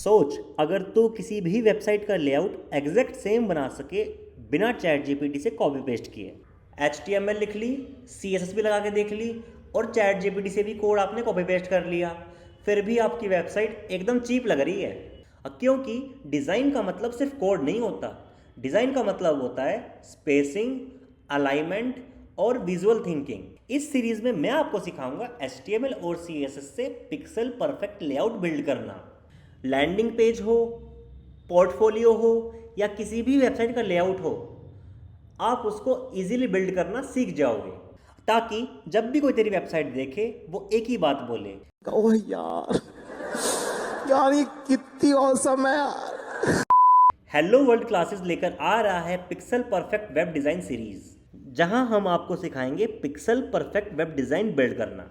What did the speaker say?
सोच, अगर तू किसी भी वेबसाइट का लेआउट एग्जैक्ट सेम बना सके बिना चैट जीपीटी से कॉपी पेस्ट किए। HTML लिख ली, CSS भी लगा के देख ली और चैट जीपीटी से भी कोड आपने कॉपी पेस्ट कर लिया, फिर भी आपकी वेबसाइट एकदम चीप लग रही है। क्योंकि डिज़ाइन का मतलब सिर्फ कोड नहीं होता, डिज़ाइन का मतलब होता है स्पेसिंग, अलाइनमेंट और विजुअल थिंकिंग। इस सीरीज में मैं आपको सिखाऊंगा HTML और CSS से पिक्सल परफेक्ट लेआउट बिल्ड करना। लैंडिंग पेज हो, पोर्टफोलियो हो या किसी भी वेबसाइट का लेआउट हो, आप उसको इजीली बिल्ड करना सीख जाओगे, ताकि जब भी कोई तेरी वेबसाइट देखे वो एक ही बात बोले, ओह यार यार ये कितनी औसम है यार। हेलो वर्ल्ड क्लासेस लेकर आ रहा है pixel perfect web design series, जहां हम आपको सिखाएंगे pixel perfect web design build करना।